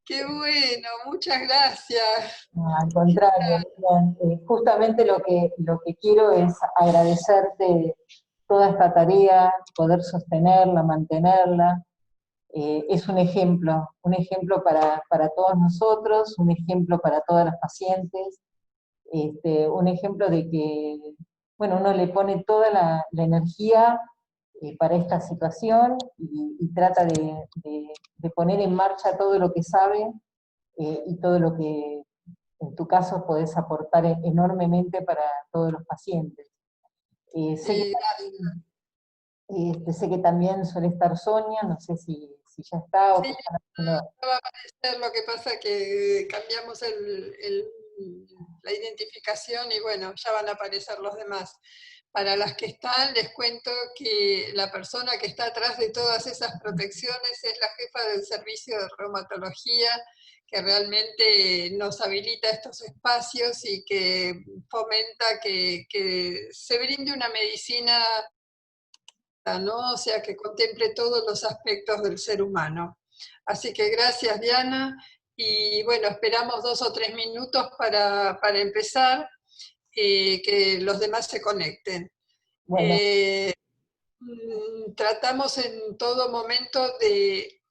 Qué bueno, muchas gracias. Al contrario, Miriam, justamente lo que quiero es agradecerte toda esta tarea, poder sostenerla, mantenerla. Es un ejemplo para todos nosotros, un ejemplo para todas las pacientes, un ejemplo de que, bueno, uno le pone toda la energía para esta situación y trata de poner en marcha todo lo que sabe y todo lo que en tu caso podés aportar enormemente para todos los pacientes. Sé que, Gracias. sé que también suele estar Sonia, no sé si ya está o Sí, qué están haciendo. ya va a aparecer, lo que pasa que cambiamos la identificación y bueno, ya van a aparecer los demás. Para las que están, les cuento que la persona que está atrás de todas esas protecciones es la jefa del servicio de reumatología, que realmente nos habilita estos espacios y que fomenta que se brinde una medicina, ¿no? O sea, que contemple todos los aspectos del ser humano. Así que gracias, Diana, y bueno, esperamos 2 o 3 minutos para empezar, que los demás se conecten. Bueno, Eh, Tratamos en todo momento de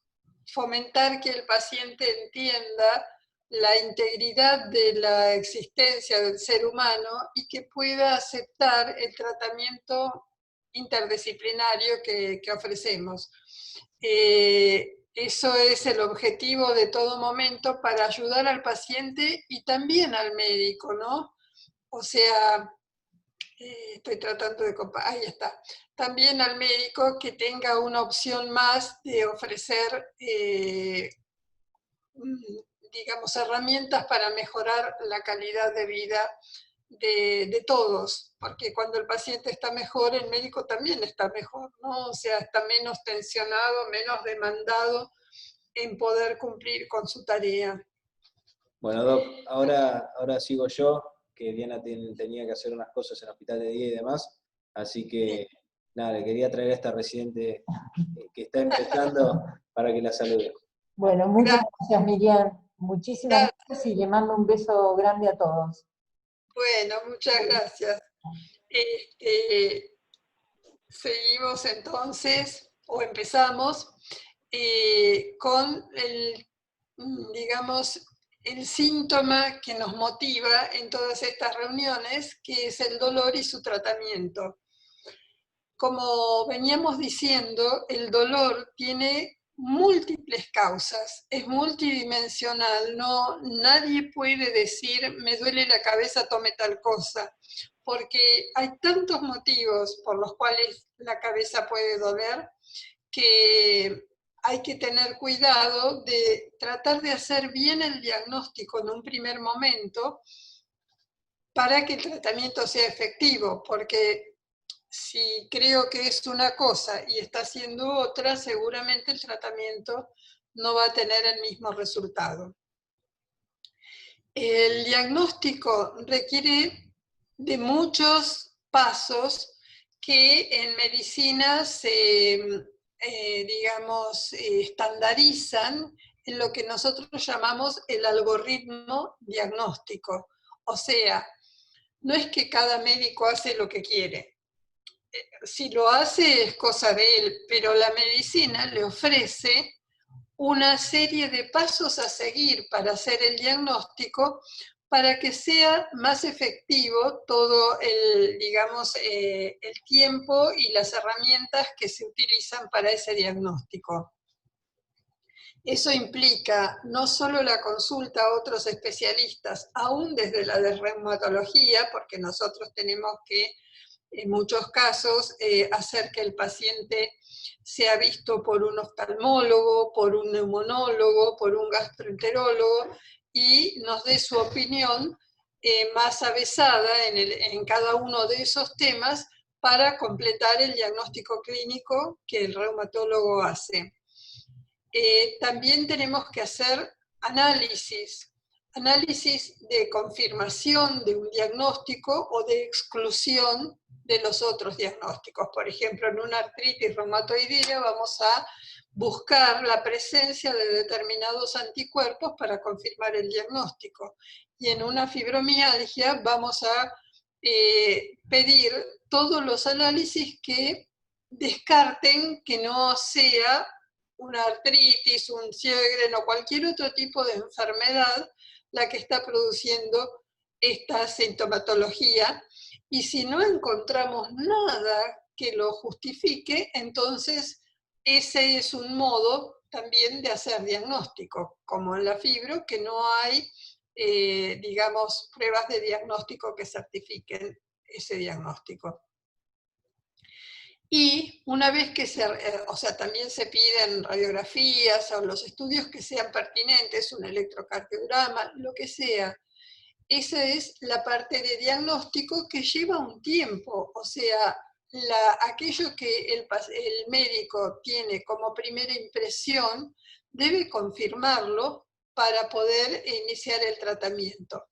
fomentar que el paciente entienda la integridad de la existencia del ser humano y que pueda aceptar el tratamiento interdisciplinario que ofrecemos. Eso es el objetivo de todo momento para ayudar al paciente y también al médico, ¿no? O sea, estoy tratando de ahí está. También al médico que tenga una opción más de ofrecer, digamos, herramientas para mejorar la calidad de vida de todos, porque cuando el paciente está mejor, el médico también está mejor, ¿no? O sea, está menos tensionado, menos demandado en poder cumplir con su tarea. Bueno, Doc, ahora sigo yo, que Diana tenía que hacer unas cosas en el hospital de día y demás, así que nada, le quería traer a esta residente que está empezando para que la salude. bueno, muchas Gracias. gracias, Miriam. Muchísimas gracias y le mando un beso grande a todos. Bueno, muchas gracias. Este, seguimos entonces, o empezamos, con digamos, el síntoma que nos motiva en todas estas reuniones, que es el dolor y su tratamiento. Como veníamos diciendo, el dolor tiene múltiples causas, es multidimensional, no, nadie puede decir me duele la cabeza, tome tal cosa, porque hay tantos motivos por los cuales la cabeza puede doler que hay que tener cuidado de tratar de hacer bien el diagnóstico en un primer momento para que el tratamiento sea efectivo, porque si creo que es una cosa y está haciendo otra, seguramente el tratamiento no va a tener el mismo resultado. El diagnóstico requiere de muchos pasos que en medicina se, digamos, estandarizan en lo que nosotros llamamos el algoritmo diagnóstico. O sea, no es que cada médico hace lo que quiere. Si lo hace es cosa de él, pero la medicina le ofrece una serie de pasos a seguir para hacer el diagnóstico para que sea más efectivo todo el, digamos, el tiempo y las herramientas que se utilizan para ese diagnóstico. Eso implica no solo la consulta a otros especialistas, aún desde la de reumatología, porque nosotros tenemos que, en muchos casos, hacer que el paciente sea visto por un oftalmólogo, por un neumonólogo, por un gastroenterólogo, y nos dé su opinión más avesada en cada uno de esos temas para completar el diagnóstico clínico que el reumatólogo hace. También tenemos que hacer análisis de confirmación de un diagnóstico o de exclusión de los otros diagnósticos. Por ejemplo, en una artritis reumatoidea vamos a buscar la presencia de determinados anticuerpos para confirmar el diagnóstico. Y en una fibromialgia vamos a pedir todos los análisis que descarten que no sea una artritis, un Sjögren o cualquier otro tipo de enfermedad la que está produciendo esta sintomatología. Y si no encontramos nada que lo justifique, entonces ese es un modo también de hacer diagnóstico, como en la fibro, que no hay, digamos, pruebas de diagnóstico que certifiquen ese diagnóstico. Y una vez que o sea, también se piden radiografías o los estudios que sean pertinentes, un electrocardiograma, lo que sea. Esa es la parte de diagnóstico que lleva un tiempo, o sea, aquello que el médico tiene como primera impresión debe confirmarlo para poder iniciar el tratamiento.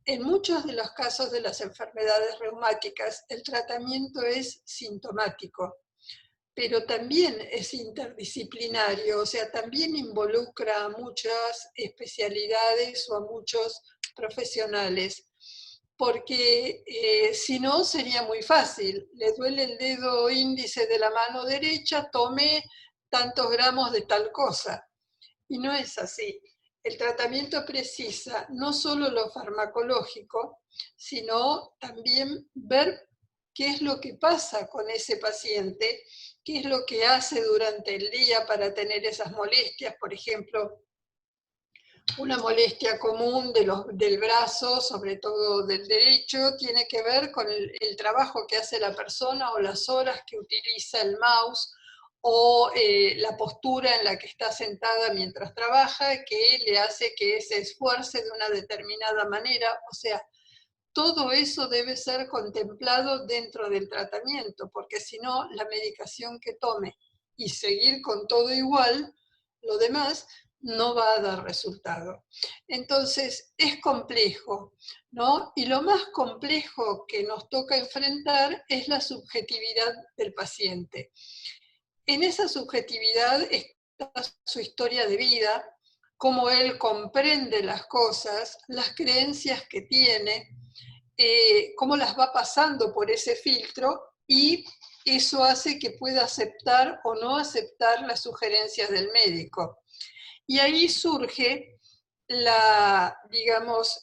En muchos de los casos de las enfermedades reumáticas, el tratamiento es sintomático, pero también es interdisciplinario, o sea, también involucra a muchas especialidades o a muchos profesionales, porque si no sería muy fácil. Le duele el dedo índice de la mano derecha, tome tantos gramos de tal cosa. Y no es así. El tratamiento precisa no solo lo farmacológico, sino también ver qué es lo que pasa con ese paciente, qué es lo que hace durante el día para tener esas molestias. Por ejemplo, una molestia común del brazo, sobre todo del derecho, tiene que ver con el trabajo que hace la persona o las horas que utiliza el mouse, o la postura en la que está sentada mientras trabaja, que le hace que se esfuerce de una determinada manera. O sea, todo eso debe ser contemplado dentro del tratamiento, porque si no, la medicación que tome y seguir con todo igual, lo demás no va a dar resultado. Entonces, es complejo, ¿no? Y lo más complejo que nos toca enfrentar es la subjetividad del paciente. En esa subjetividad está su historia de vida, cómo él comprende las cosas, las creencias que tiene, cómo las va pasando por ese filtro, y eso hace que pueda aceptar o no aceptar las sugerencias del médico. Y ahí surge digamos,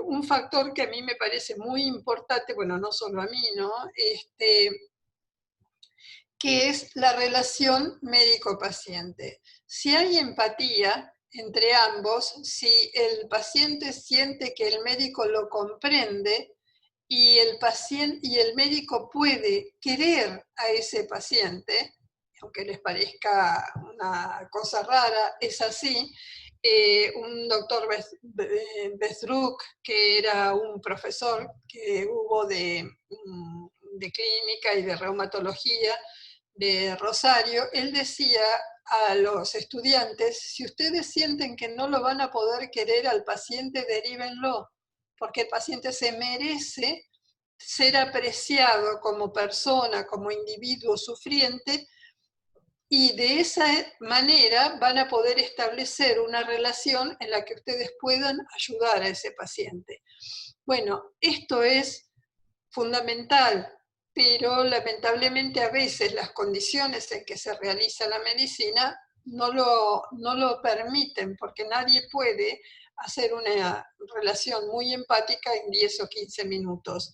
un factor que a mí me parece muy importante, bueno, no solo a mí, ¿no? Que es la relación médico-paciente. Si hay empatía entre ambos, si el paciente siente que el médico lo comprende y el paciente y el médico puede querer a ese paciente, aunque les parezca una cosa rara, es así. Un doctor Besruk, que era un profesor que hubo de clínica y de reumatología de Rosario, él decía a los estudiantes: si ustedes sienten que no lo van a poder querer al paciente, derívenlo, porque el paciente se merece ser apreciado como persona, como individuo sufriente, y de esa manera van a poder establecer una relación en la que ustedes puedan ayudar a ese paciente. Bueno, esto es fundamental, pero lamentablemente a veces las condiciones en que se realiza la medicina no lo permiten, porque nadie puede hacer una relación muy empática en 10 o 15 minutos.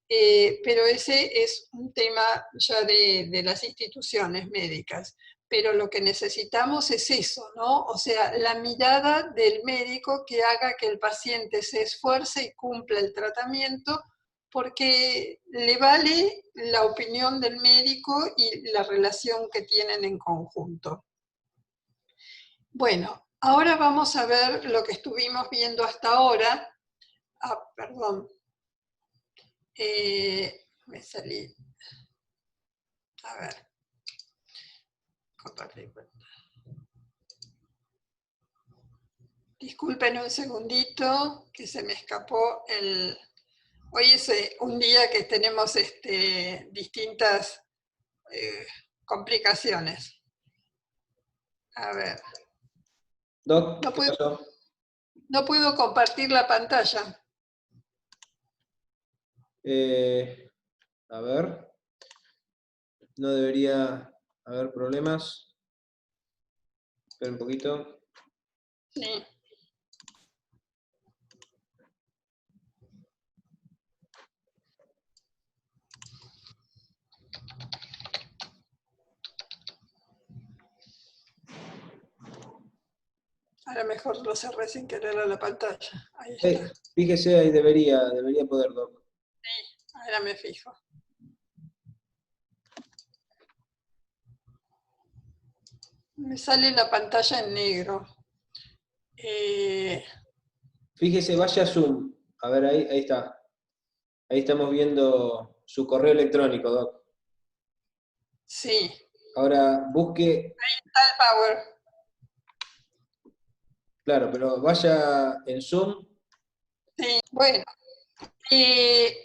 Pero ese es un tema ya de las instituciones médicas. Pero lo que necesitamos es eso, ¿no? O sea, la mirada del médico que haga que el paciente se esfuerce y cumpla el tratamiento, porque le vale la opinión del médico y la relación que tienen en conjunto. Bueno, ahora vamos a ver lo que estuvimos viendo hasta ahora. Perdón. Me salí. A ver. Compartir cuenta. Disculpen un segundito, que se me escapó el... Hoy es un día que tenemos distintas complicaciones. A ver, Doc, no ¿qué puedo, pasó? no puedo compartir la pantalla. A ver, no debería haber problemas. Espera un poquito. Sí. Ahora mejor lo cerré sin querer a la pantalla. Ahí está. Fíjese, ahí debería poder, Doc. Ahora me fijo. Me sale la pantalla en negro. Fíjese, vaya a Zoom. A ver, ahí está. Ahí estamos viendo su correo electrónico, Doc. Sí. Ahora busque, Está el Power. claro, pero vaya en Zoom. Sí. Bueno.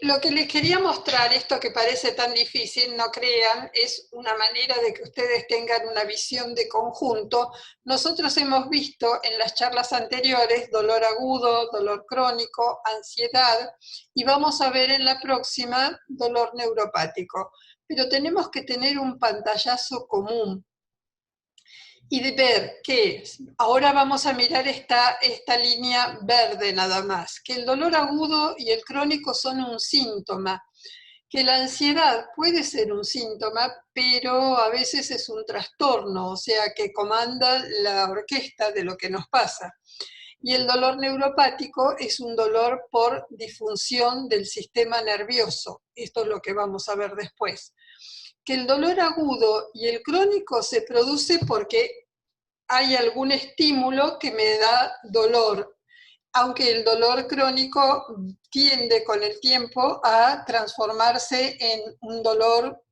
Lo que les quería mostrar, esto que parece tan difícil, no crean, es una manera de que ustedes tengan una visión de conjunto. Nosotros hemos visto en las charlas anteriores dolor agudo, dolor crónico, ansiedad, y vamos a ver en la próxima dolor neuropático. Pero tenemos que tener un pantallazo común y de ver que ahora vamos a mirar esta línea verde nada más, que el dolor agudo y el crónico son un síntoma, que la ansiedad puede ser un síntoma, pero a veces es un trastorno, o sea, que comanda la orquesta de lo que nos pasa. Y el dolor neuropático es un dolor por disfunción del sistema nervioso. Esto es lo que vamos a ver después. Que el dolor agudo y el crónico se produce porque hay algún estímulo que me da dolor, aunque el dolor crónico tiende con el tiempo a transformarse en un dolor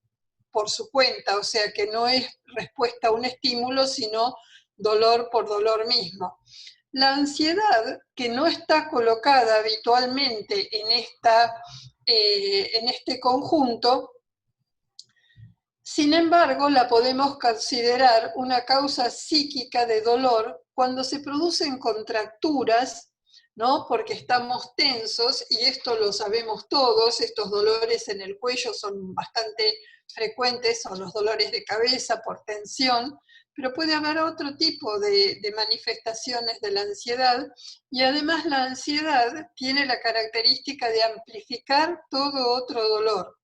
por su cuenta, o sea que no es respuesta a un estímulo, sino dolor por dolor mismo. La ansiedad, que no está colocada habitualmente en este conjunto, sin embargo, la podemos considerar una causa psíquica de dolor cuando se producen contracturas, ¿no? Porque estamos tensos, y esto lo sabemos todos, estos dolores en el cuello son bastante frecuentes, son los dolores de cabeza por tensión, pero puede haber otro tipo de manifestaciones de la ansiedad, y además la ansiedad tiene la característica de amplificar todo otro dolor.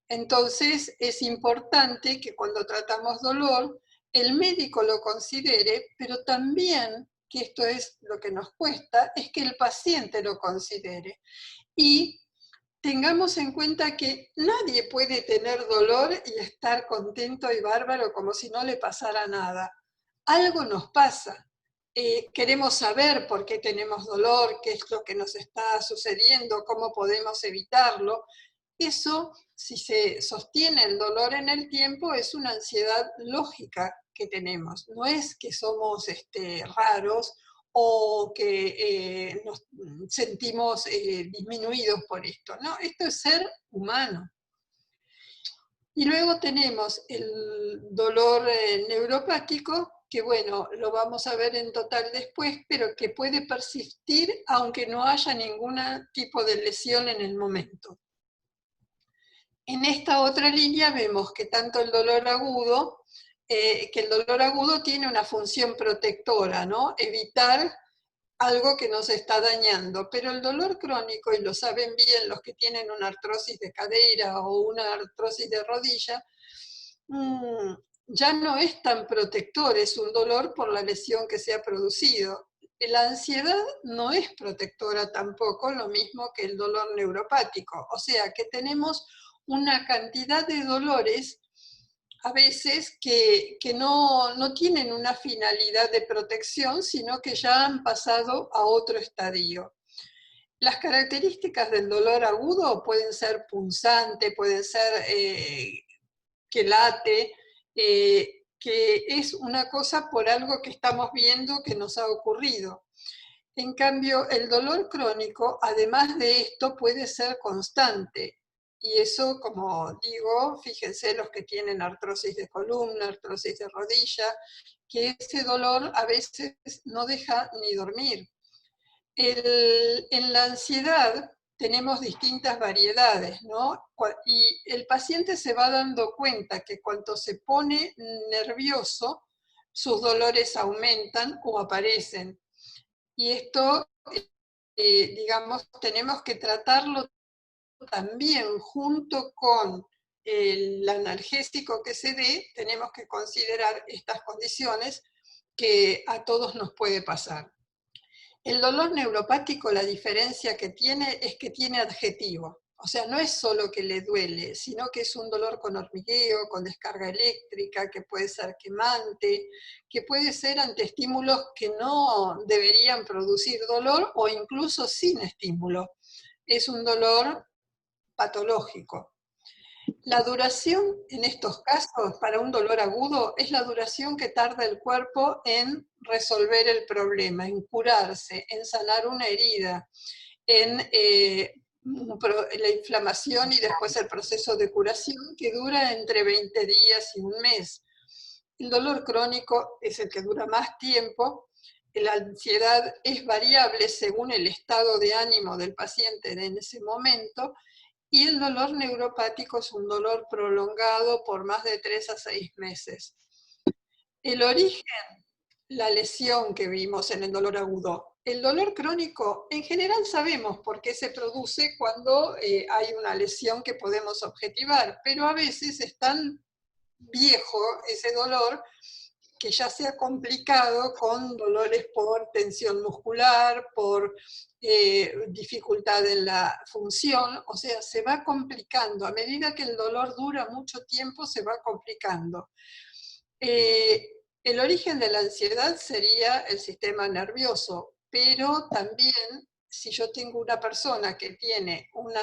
Entonces es importante que cuando tratamos dolor, el médico lo considere, pero también, que esto es lo que nos cuesta, es que el paciente lo considere. Y tengamos en cuenta que nadie puede tener dolor y estar contento y bárbaro como si no le pasara nada. Algo nos pasa. Queremos saber por qué tenemos dolor, qué es lo que nos está sucediendo, cómo podemos evitarlo. Eso, si se sostiene el dolor en el tiempo, es una ansiedad lógica que tenemos. No es que somos raros o que nos sentimos disminuidos por esto, ¿no? Esto es ser humano. Y luego tenemos el dolor neuropático, que bueno, lo vamos a ver en total después, pero que puede persistir aunque no haya ningún tipo de lesión en el momento. En esta otra línea vemos que tanto el dolor agudo, que el dolor agudo tiene una función protectora, ¿no? Evitar algo que nos está dañando, pero el dolor crónico, y lo saben bien los que tienen una artrosis de cadera o una artrosis de rodilla, ya no es tan protector, es un dolor por la lesión que se ha producido. La ansiedad no es protectora tampoco, lo mismo que el dolor neuropático, o sea que tenemos una cantidad de dolores a veces que no tienen una finalidad de protección, sino que ya han pasado a otro estadio. Las características del dolor agudo pueden ser punzante, pueden ser que late, que es una cosa por algo que estamos viendo que nos ha ocurrido. En cambio, el dolor crónico, además de esto, puede ser constante. Y eso, como digo, fíjense los que tienen artrosis de columna, artrosis de rodilla, que ese dolor a veces no deja ni dormir. En la ansiedad tenemos distintas variedades, ¿no? Y el paciente se va dando cuenta que cuando se pone nervioso, sus dolores aumentan o aparecen. Y esto, digamos, tenemos que tratarlo también junto con el analgésico que se dé, tenemos que considerar estas condiciones que a todos nos puede pasar. El dolor neuropático, la diferencia que tiene es que tiene adjetivo. O sea, no es solo que le duele, sino que es un dolor con hormigueo, con descarga eléctrica, que puede ser quemante, que puede ser ante estímulos que no deberían producir dolor o incluso sin estímulo. Es un dolor patológico. La duración en estos casos para un dolor agudo es la duración que tarda el cuerpo en resolver el problema, en curarse, en sanar una herida, en la inflamación y después el proceso de curación que dura entre 20 días y un mes. El dolor crónico es el que dura más tiempo. La ansiedad es variable según el estado de ánimo del paciente en ese momento. Y el dolor neuropático es un dolor prolongado por más de 3 a 6 meses. El origen, la lesión que vimos en el dolor agudo. El dolor crónico, en general sabemos por qué se produce cuando hay una lesión que podemos objetivar, pero a veces es tan viejo ese dolor que ya se ha complicado con dolores por tensión muscular, por dificultad en la función, o sea, se va complicando. A medida que el dolor dura mucho tiempo, se va complicando. El origen de la ansiedad sería el sistema nervioso, pero también si yo tengo una persona que tiene una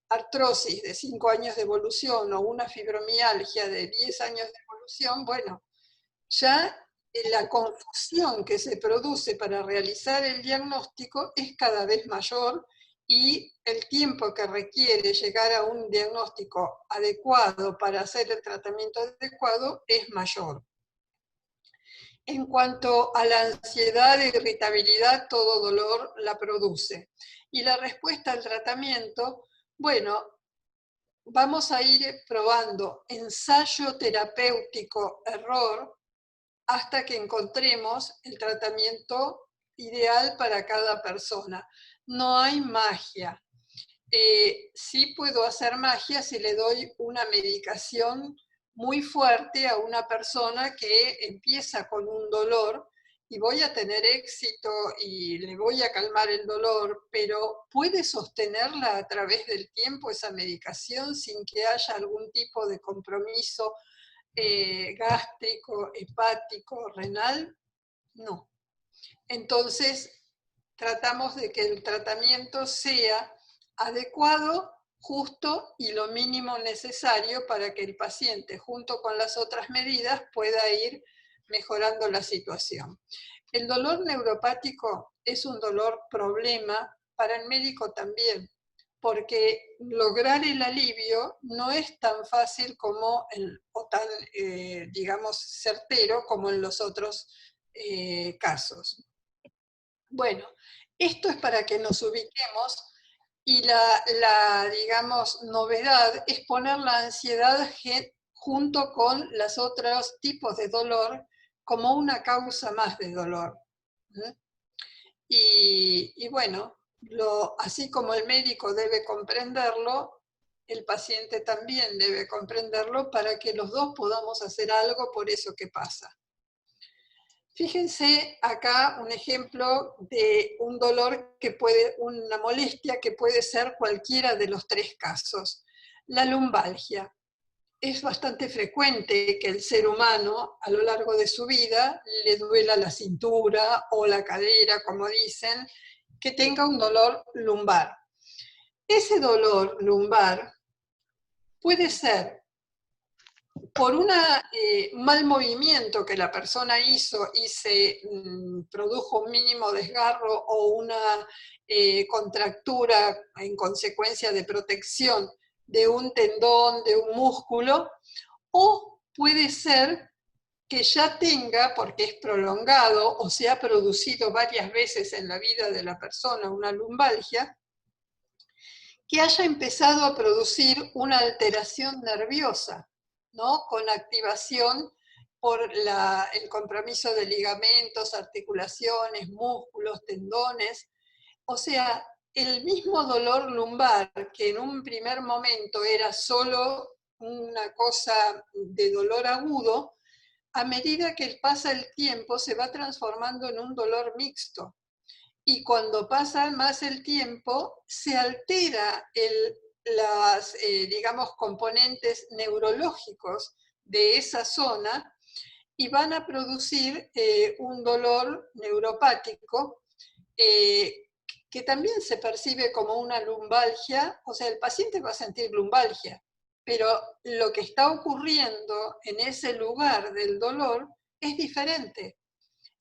artrosis de 5 años de evolución o una fibromialgia de 10 años de evolución, bueno, ya la confusión que se produce para realizar el diagnóstico es cada vez mayor y el tiempo que requiere llegar a un diagnóstico adecuado para hacer el tratamiento adecuado es mayor. En cuanto a la ansiedad e irritabilidad, todo dolor la produce. Y la respuesta al tratamiento, bueno, vamos a ir probando ensayo terapéutico, error, hasta que encontremos el tratamiento ideal para cada persona. No hay magia. Sí puedo hacer magia si le doy una medicación muy fuerte a una persona que empieza con un dolor y voy a tener éxito y le voy a calmar el dolor, pero ¿puede sostenerla a través del tiempo esa medicación sin que haya algún tipo de compromiso gástrico, hepático, renal? No. Entonces, tratamos de que el tratamiento sea adecuado, justo y lo mínimo necesario para que el paciente, junto con las otras medidas, pueda ir mejorando la situación. El dolor neuropático es un dolor problema para el médico también, porque lograr el alivio no es tan fácil como o tan, digamos, certero como en los otros casos. Bueno, esto es para que nos ubiquemos y digamos, novedad es poner la ansiedad junto con los otros tipos de dolor como una causa más de dolor. Y bueno, así como el médico debe comprenderlo, el paciente también debe comprenderlo para que los dos podamos hacer algo por eso que pasa. Fíjense acá un ejemplo de un dolor una molestia que puede ser cualquiera de los 3 casos. La lumbalgia. Es bastante frecuente que el ser humano a lo largo de su vida le duela la cintura o la cadera, como dicen, que tenga un dolor lumbar. Ese dolor lumbar puede ser por un mal movimiento que la persona hizo y se produjo un mínimo desgarro o una contractura en consecuencia de protección de un tendón, de un músculo, o puede ser que ya tenga, porque es prolongado o se ha producido varias veces en la vida de la persona una lumbalgia, que haya empezado a producir una alteración nerviosa, ¿no? Con activación por el compromiso de ligamentos, articulaciones, músculos, tendones. O sea, el mismo dolor lumbar, que en un primer momento era solo una cosa de dolor agudo, a medida que pasa el tiempo se va transformando en un dolor mixto. Y cuando pasa más el tiempo, se altera las, digamos, componentes neurológicos de esa zona y van a producir un dolor neuropático que también se percibe como una lumbalgia. O sea, el paciente va a sentir lumbalgia, pero lo que está ocurriendo en ese lugar del dolor es diferente.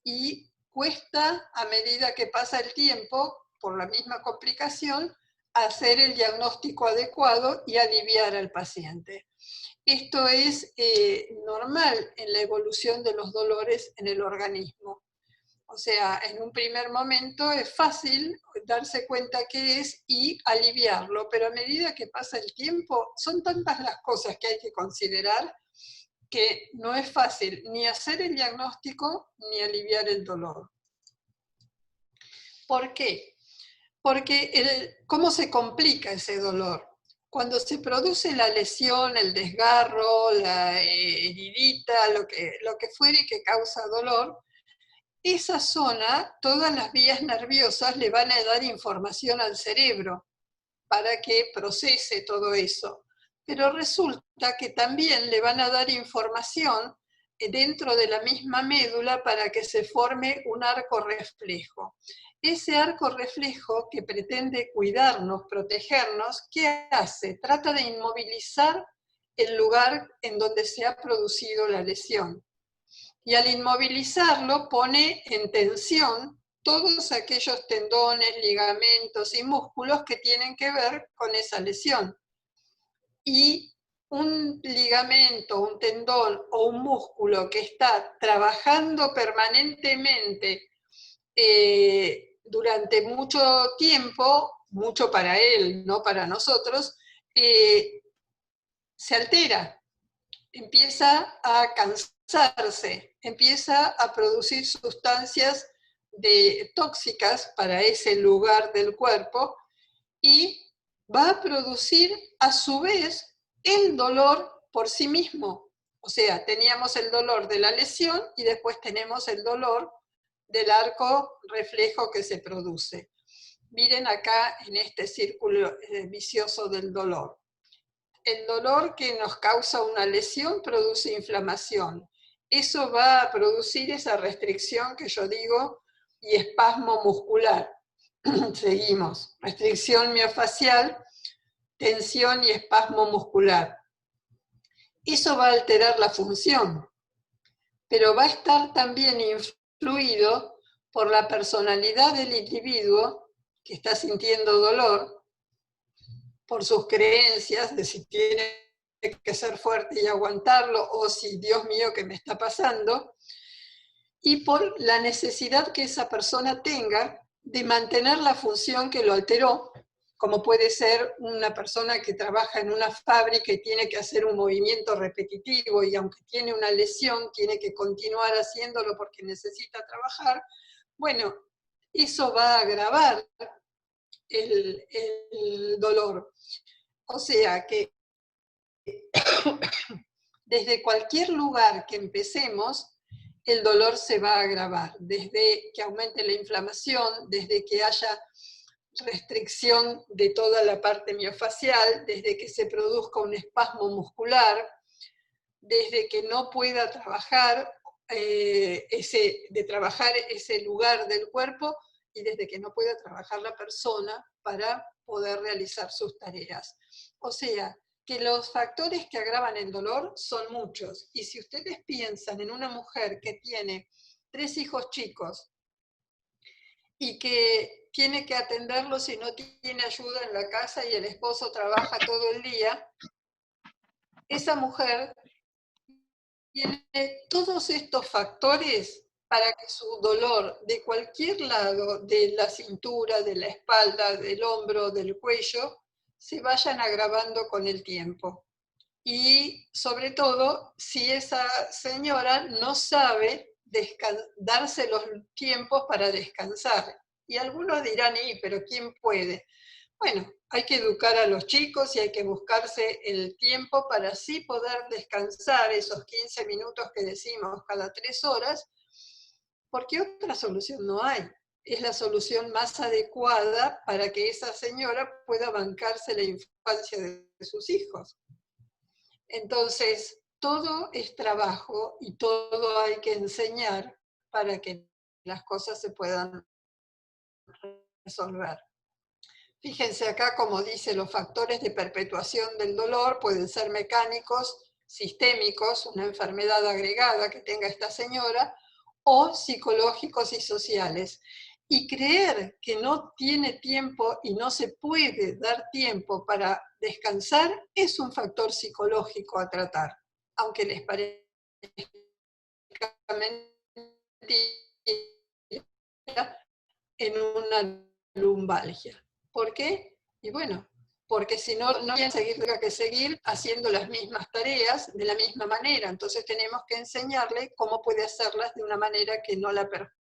Y cuesta, a medida que pasa el tiempo, por la misma complicación, hacer el diagnóstico adecuado y aliviar al paciente. Esto es normal en la evolución de los dolores en el organismo. O sea, en un primer momento es fácil darse cuenta qué es y aliviarlo, pero a medida que pasa el tiempo, son tantas las cosas que hay que considerar que no es fácil ni hacer el diagnóstico ni aliviar el dolor. ¿Por qué? Porque ¿cómo se complica ese dolor? Cuando se produce la lesión, el desgarro, la heridita, lo que fuere que causa dolor, esa zona, todas las vías nerviosas le van a dar información al cerebro para que procese todo eso. Pero resulta que también le van a dar información dentro de la misma médula para que se forme un arco reflejo. Ese arco reflejo que pretende cuidarnos, protegernos, ¿qué hace? Trata de inmovilizar el lugar en donde se ha producido la lesión. Y al inmovilizarlo pone en tensión todos aquellos tendones, ligamentos y músculos que tienen que ver con esa lesión. Y un ligamento, un tendón o un músculo que está trabajando permanentemente durante mucho tiempo, mucho para él, no para nosotros, se altera, empieza a cansarse, empieza a producir sustancias tóxicas para ese lugar del cuerpo y va a producir a su vez el dolor por sí mismo. O sea, teníamos el dolor de la lesión y después tenemos el dolor del arco reflejo que se produce. Miren acá en este círculo vicioso del dolor. El dolor que nos causa una lesión produce inflamación. Eso va a producir esa restricción que yo digo y espasmo muscular. Seguimos. Restricción miofacial, tensión y espasmo muscular. Eso va a alterar la función, pero va a estar también influido por la personalidad del individuo que está sintiendo dolor, por sus creencias de si tiene que ser fuerte y aguantarlo, o si, Dios mío, ¿qué me está pasando? Y por la necesidad que esa persona tenga de mantener la función que lo alteró, como puede ser una persona que trabaja en una fábrica y tiene que hacer un movimiento repetitivo y aunque tiene una lesión, tiene que continuar haciéndolo porque necesita trabajar. Bueno, eso va a agravar el dolor. O sea que desde cualquier lugar que empecemos, el dolor se va a agravar, desde que aumente la inflamación, desde que haya restricción de toda la parte miofacial, desde que se produzca un espasmo muscular, desde que no pueda trabajar trabajar ese lugar del cuerpo y desde que no pueda trabajar la persona para poder realizar sus tareas. O sea, que los factores que agravan el dolor son muchos. Y si ustedes piensan en una mujer que tiene 3 hijos chicos y que tiene que atenderlo si no tiene ayuda en la casa y el esposo trabaja todo el día, esa mujer tiene todos estos factores para que su dolor de cualquier lado, de la cintura, de la espalda, del hombro, del cuello, se vayan agravando con el tiempo. Y sobre todo, si esa señora no sabe darse los tiempos para descansar. Y algunos dirán, pero ¿quién puede? Bueno, hay que educar a los chicos y hay que buscarse el tiempo para así poder descansar esos 15 minutos que decimos cada 3 horas, porque otra solución no hay. Es la solución más adecuada para que esa señora pueda bancarse la infancia de sus hijos. Entonces, todo es trabajo y todo hay que enseñar para que las cosas se puedan resolver. Fíjense acá, como dice, los factores de perpetuación del dolor pueden ser mecánicos, sistémicos, una enfermedad agregada que tenga esta señora, o psicológicos y sociales. Y creer que no tiene tiempo y no se puede dar tiempo para descansar es un factor psicológico a tratar, aunque les parezca mentira, en una lumbalgia. ¿Por qué? Y bueno, porque si no, no quieren seguir, tendrá que seguir haciendo las mismas tareas de la misma manera. Entonces tenemos que enseñarle cómo puede hacerlas de una manera que no la perjudique.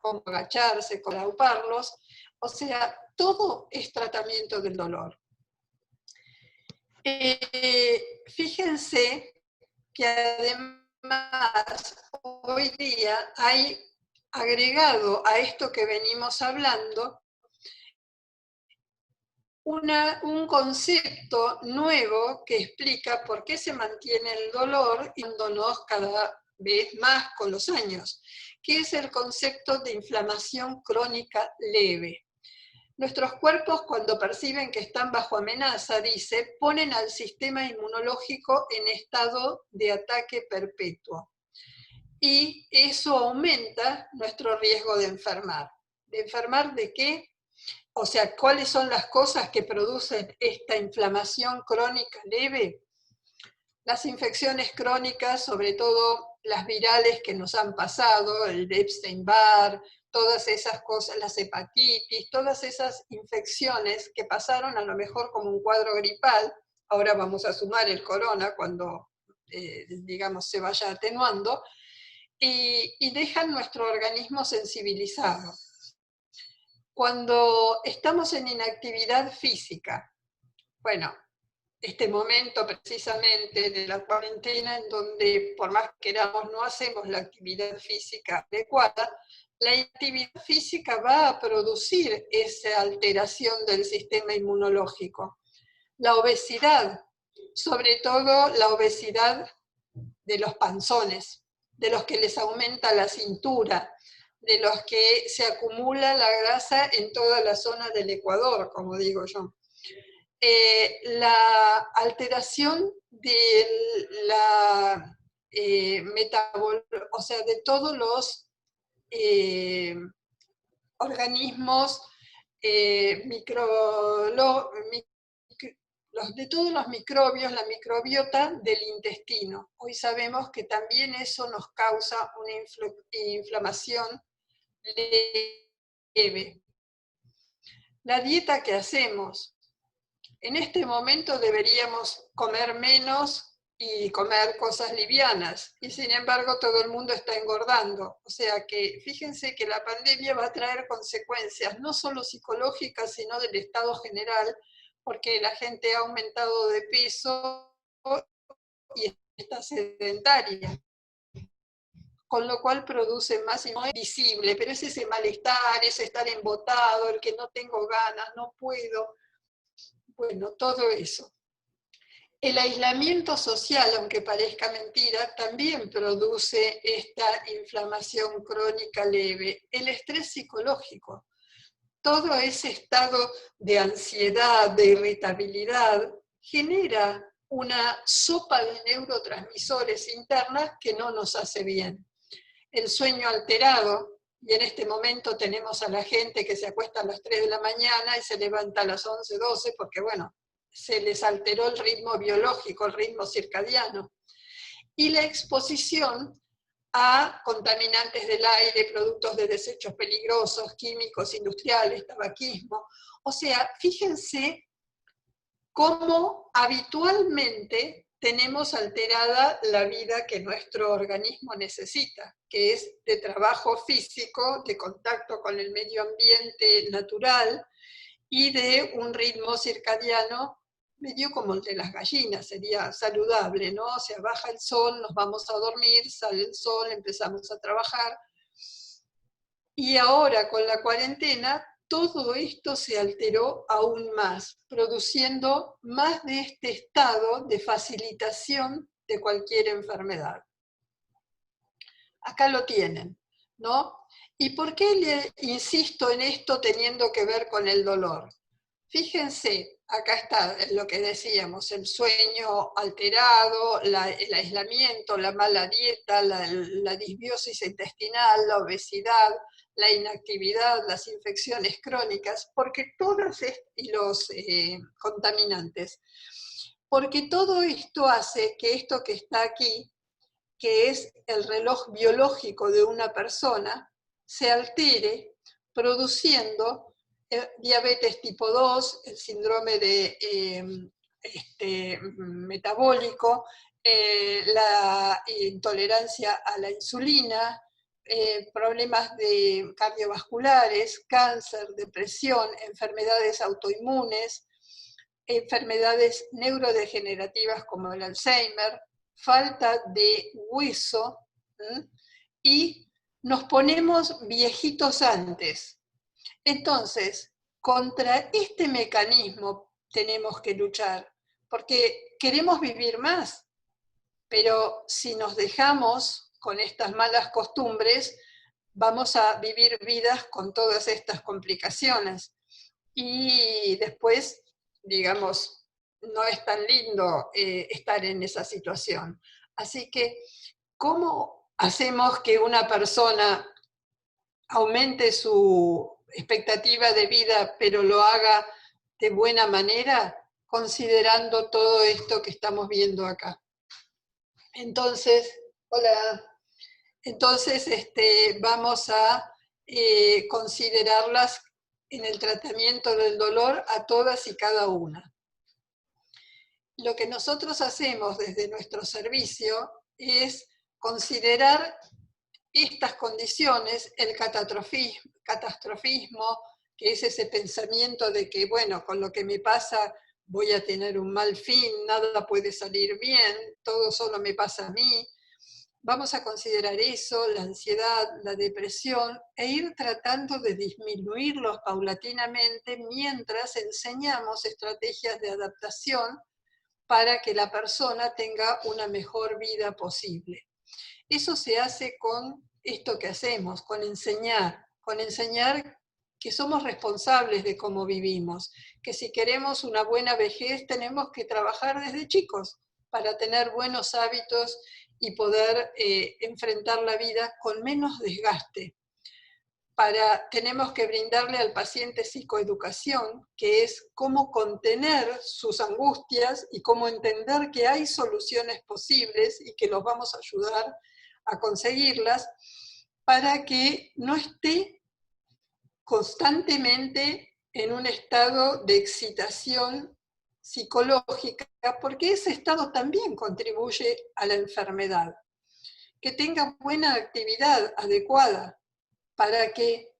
Cómo agacharse, cómo auparlos. O sea, todo es tratamiento del dolor. Fíjense que además hoy día hay agregado a esto que venimos hablando un concepto nuevo que explica por qué se mantiene el dolor yéndonos cada vez más con los años, que es el concepto de inflamación crónica leve. Nuestros cuerpos, cuando perciben que están bajo amenaza, dice, ponen al sistema inmunológico en estado de ataque perpetuo. Y eso aumenta nuestro riesgo de enfermar. ¿De enfermar de qué? O sea, ¿cuáles son las cosas que producen esta inflamación crónica leve? Las infecciones crónicas, sobre todo las virales que nos han pasado, el Epstein-Barr, todas esas cosas, las hepatitis, todas esas infecciones que pasaron a lo mejor como un cuadro gripal, ahora vamos a sumar el corona cuando, digamos, se vaya atenuando, y dejan nuestro organismo sensibilizado. Cuando estamos en inactividad física, bueno, este momento precisamente de la cuarentena en donde por más que queramos no hacemos la actividad física adecuada, la actividad física va a producir esa alteración del sistema inmunológico. La obesidad, sobre todo la obesidad de los panzones, de los que les aumenta la cintura, de los que se acumula la grasa en toda la zona del Ecuador, como digo yo. La alteración de la o sea, de todos los organismos de todos los microbios, la microbiota del intestino. Hoy sabemos que también eso nos causa una inflamación leve. La dieta que hacemos. En este momento deberíamos comer menos y comer cosas livianas, y sin embargo todo el mundo está engordando. O sea que fíjense que la pandemia va a traer consecuencias no solo psicológicas, sino del estado general, porque la gente ha aumentado de peso y está sedentaria, con lo cual produce más y no es visible, pero es ese malestar, ese estar embotado, el que no tengo ganas, no puedo. Bueno, todo eso. El aislamiento social, aunque parezca mentira, también produce esta inflamación crónica leve. El estrés psicológico, todo ese estado de ansiedad, de irritabilidad, genera una sopa de neurotransmisores internas que no nos hace bien. El sueño alterado, y en este momento tenemos a la gente que se acuesta a las 3 de la mañana y se levanta a las 11, 12, porque bueno, se les alteró el ritmo biológico, el ritmo circadiano. Y la exposición a contaminantes del aire, productos de desechos peligrosos, químicos, industriales, tabaquismo. O sea, fíjense cómo habitualmente tenemos alterada la vida que nuestro organismo necesita, que es de trabajo físico, de contacto con el medio ambiente natural y de un ritmo circadiano medio como el de las gallinas, sería saludable, ¿no? O sea, baja el sol, nos vamos a dormir, sale el sol, empezamos a trabajar. Y ahora con la cuarentena, todo esto se alteró aún más, produciendo más de este estado de facilitación de cualquier enfermedad. Acá lo tienen, ¿no? ¿Y por qué le insisto en esto teniendo que ver con el dolor? Fíjense, acá está lo que decíamos, el sueño alterado, el aislamiento, la mala dieta, la disbiosis intestinal, la obesidad, la inactividad, las infecciones crónicas, porque todas y los contaminantes, porque todo esto hace que esto que está aquí, que es el reloj biológico de una persona, se altere produciendo diabetes tipo 2, el síndrome metabólico, la intolerancia a la insulina, problemas cardiovasculares, cáncer, depresión, enfermedades autoinmunes, enfermedades neurodegenerativas como el Alzheimer, falta de hueso, y nos ponemos viejitos antes. Entonces, contra este mecanismo tenemos que luchar, porque queremos vivir más, pero si nos dejamos con estas malas costumbres, vamos a vivir vidas con todas estas complicaciones. Y después, digamos, no es tan lindo estar en esa situación. Así que, ¿cómo hacemos que una persona aumente su expectativa de vida, pero lo haga de buena manera, considerando todo esto que estamos viendo acá? Entonces, hola. Entonces, vamos a considerarlas en el tratamiento del dolor a todas y cada una. Lo que nosotros hacemos desde nuestro servicio es considerar estas condiciones, el catastrofismo, que es ese pensamiento de que, bueno, con lo que me pasa voy a tener un mal fin, nada puede salir bien, todo solo me pasa a mí. Vamos a considerar eso, la ansiedad, la depresión, e ir tratando de disminuirlos paulatinamente mientras enseñamos estrategias de adaptación para que la persona tenga una mejor vida posible. Eso se hace con esto que hacemos, con enseñar que somos responsables de cómo vivimos, que si queremos una buena vejez tenemos que trabajar desde chicos para tener buenos hábitos y poder enfrentar la vida con menos desgaste. Tenemos que brindarle al paciente psicoeducación, que es cómo contener sus angustias y cómo entender que hay soluciones posibles y que los vamos a ayudar a conseguirlas, para que no esté constantemente en un estado de excitación psicológica, porque ese estado también contribuye a la enfermedad. Que tenga buena actividad adecuada, para que,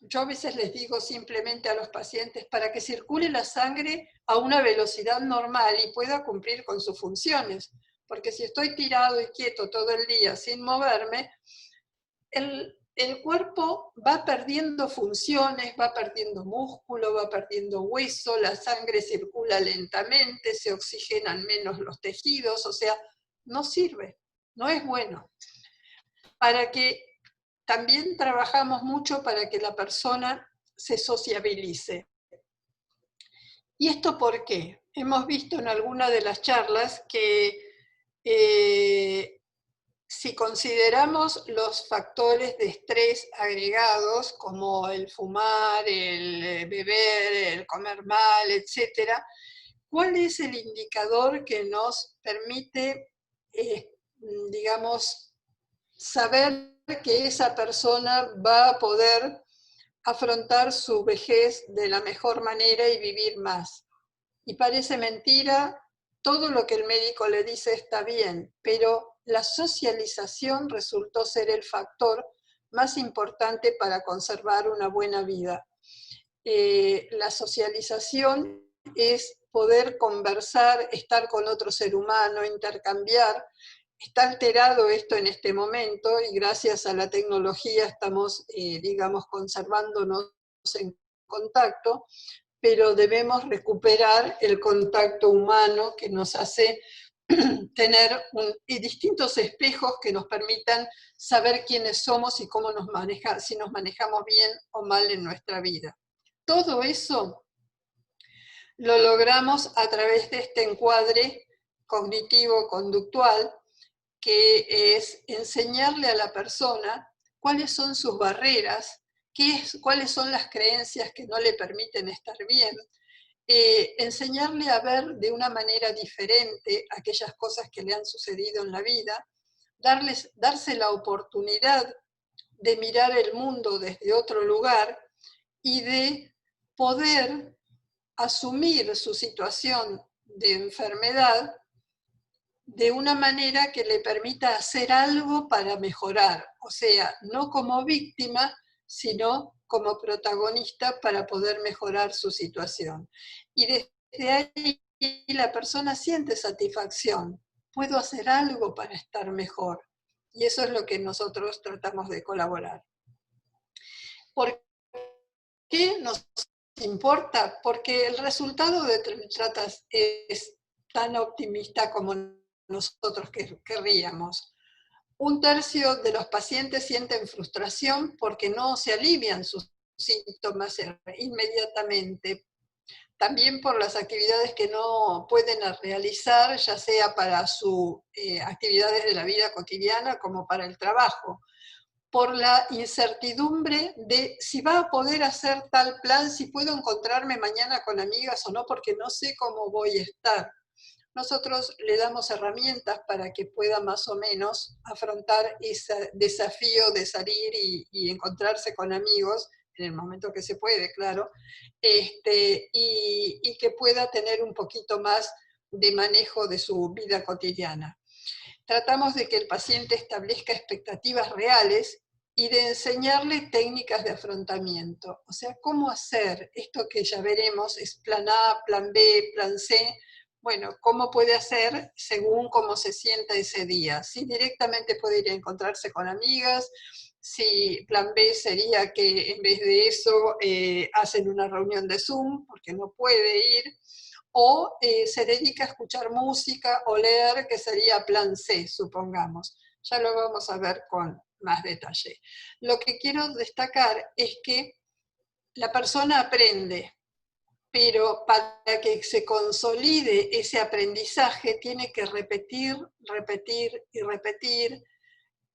yo a veces les digo simplemente a los pacientes, para que circule la sangre a una velocidad normal y pueda cumplir con sus funciones. Porque si estoy tirado y quieto todo el día sin moverme, el cuerpo va perdiendo funciones, va perdiendo músculo, va perdiendo hueso, la sangre circula lentamente, se oxigenan menos los tejidos, o sea, no sirve, no es bueno. También trabajamos mucho para que la persona se sociabilice. ¿Y esto por qué? hemos visto en alguna de las charlas que si consideramos los factores de estrés agregados, como el fumar, el beber, el comer mal, etc., ¿cuál es el indicador que nos permite, digamos, saber que esa persona va a poder afrontar su vejez de la mejor manera y vivir más? Y parece mentira, todo lo que el médico le dice está bien, pero la socialización resultó ser el factor más importante para conservar una buena vida. La socialización es poder conversar, estar con otro ser humano, intercambiar. Está alterado esto en este momento y gracias a la tecnología estamos, digamos, conservándonos en contacto, pero debemos recuperar el contacto humano que nos hace tener distintos espejos que nos permitan saber quiénes somos y cómo si nos manejamos bien o mal en nuestra vida. Todo eso lo logramos a través de este encuadre cognitivo-conductual, que es enseñarle a la persona cuáles son sus barreras, cuáles son las creencias que no le permiten estar bien, enseñarle a ver de una manera diferente aquellas cosas que le han sucedido en la vida, darse la oportunidad de mirar el mundo desde otro lugar y de poder asumir su situación de enfermedad de una manera que le permita hacer algo para mejorar, o sea, no como víctima, sino como protagonista para poder mejorar su situación. Y desde ahí la persona siente satisfacción, puedo hacer algo para estar mejor, y eso es lo que nosotros tratamos de colaborar. ¿Por qué nos importa? Porque el resultado de Tratas es tan optimista como nosotros querríamos. 1/3 de los pacientes sienten frustración porque no se alivian sus síntomas inmediatamente. También por las actividades que no pueden realizar, ya sea para sus actividades de la vida cotidiana como para el trabajo. Por la incertidumbre de si va a poder hacer tal plan, si puedo encontrarme mañana con amigas o no, porque no sé cómo voy a estar. Nosotros le damos herramientas para que pueda más o menos afrontar ese desafío de salir y encontrarse con amigos, en el momento que se puede, claro, y que pueda tener un poquito más de manejo de su vida cotidiana. Tratamos de que el paciente establezca expectativas reales y de enseñarle técnicas de afrontamiento. O sea, cómo hacer esto que ya veremos, es plan A, plan B, plan C. Bueno, cómo puede hacer según cómo se sienta ese día. Si directamente puede ir a encontrarse con amigas, si plan B sería que en vez de eso hacen una reunión de Zoom, porque no puede ir, o se dedica a escuchar música o leer, que sería plan C, supongamos. Ya lo vamos a ver con más detalle. Lo que quiero destacar es que la persona aprende, pero para que se consolide ese aprendizaje tiene que repetir, repetir y repetir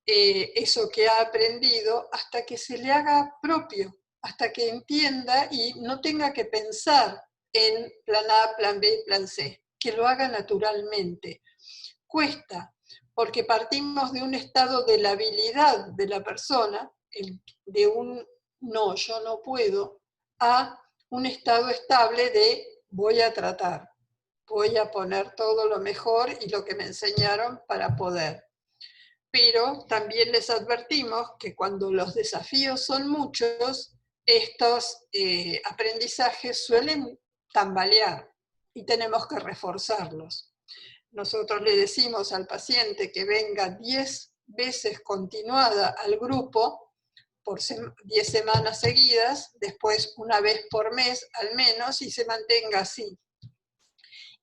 eso que ha aprendido hasta que se le haga propio, hasta que entienda y no tenga que pensar en plan A, plan B, plan C, que lo haga naturalmente. Cuesta, porque partimos de un estado de labilidad de la persona, de un no, yo no puedo, a un estado estable de voy a tratar, voy a poner todo lo mejor y lo que me enseñaron para poder. Pero también les advertimos que cuando los desafíos son muchos, estos aprendizajes suelen tambalear y tenemos que reforzarlos. Nosotros le decimos al paciente que venga 10 veces continuada al grupo, por 10 semanas seguidas, después una vez por mes al menos, y se mantenga así.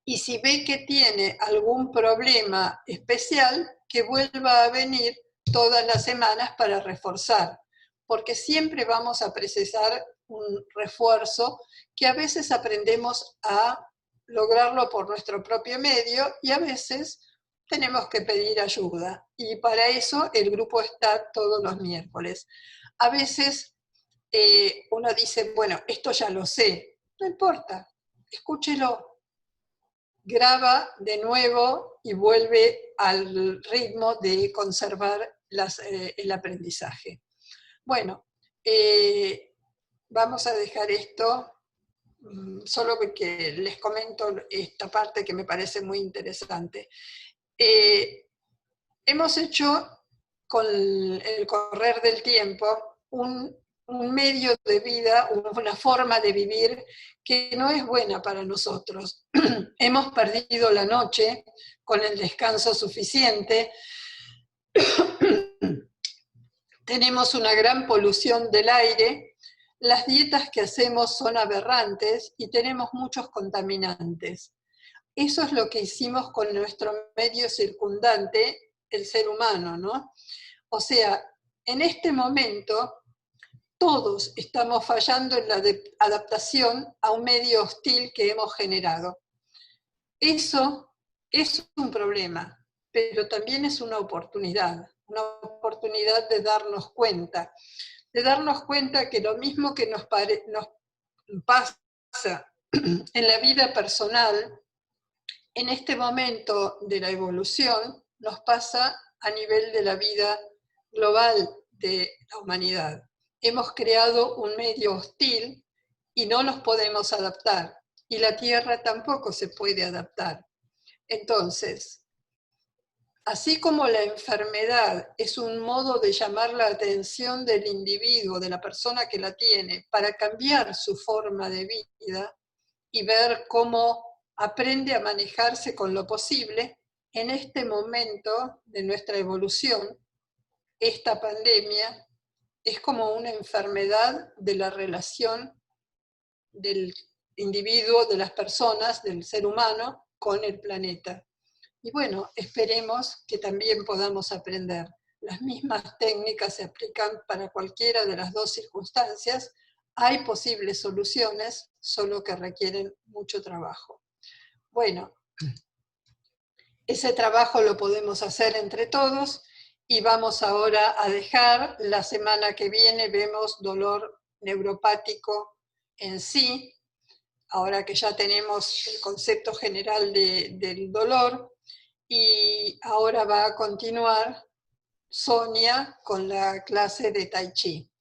Y si ve que tiene algún problema especial, que vuelva a venir todas las semanas para reforzar, porque siempre vamos a precisar un refuerzo que a veces aprendemos a lograrlo por nuestro propio medio y a veces tenemos que pedir ayuda. Y para eso el grupo está todos los miércoles. A veces uno dice, bueno, esto ya lo sé, no importa, escúchelo, graba de nuevo y vuelve al ritmo de conservar el aprendizaje. Bueno, vamos a dejar esto, solo porque les comento esta parte que me parece muy interesante. Hemos hecho con el correr del tiempo un medio de vida, una forma de vivir que no es buena para nosotros. Hemos perdido la noche con el descanso suficiente, tenemos una gran polución del aire, las dietas que hacemos son aberrantes y tenemos muchos contaminantes. Eso es lo que hicimos con nuestro medio circundante, el ser humano, ¿no? O sea, en este momento todos estamos fallando en la adaptación a un medio hostil que hemos generado. Eso es un problema, pero también es una oportunidad de darnos cuenta que lo mismo que nos pasa en la vida personal, en este momento de la evolución, nos pasa a nivel de la vida global de la humanidad. Hemos creado un medio hostil y no nos podemos adaptar, y la Tierra tampoco se puede adaptar. Entonces, así como la enfermedad es un modo de llamar la atención del individuo, de la persona que la tiene, para cambiar su forma de vida y ver cómo aprende a manejarse con lo posible, en este momento de nuestra evolución, esta pandemia es como una enfermedad de la relación del individuo, de las personas, del ser humano, con el planeta. Y bueno, esperemos que también podamos aprender. Las mismas técnicas se aplican para cualquiera de las dos circunstancias. Hay posibles soluciones, solo que requieren mucho trabajo. Bueno, ese trabajo lo podemos hacer entre todos y vamos ahora a dejar, la semana que viene vemos dolor neuropático en sí, ahora que ya tenemos el concepto general del dolor, y ahora va a continuar Sonia con la clase de Tai Chi.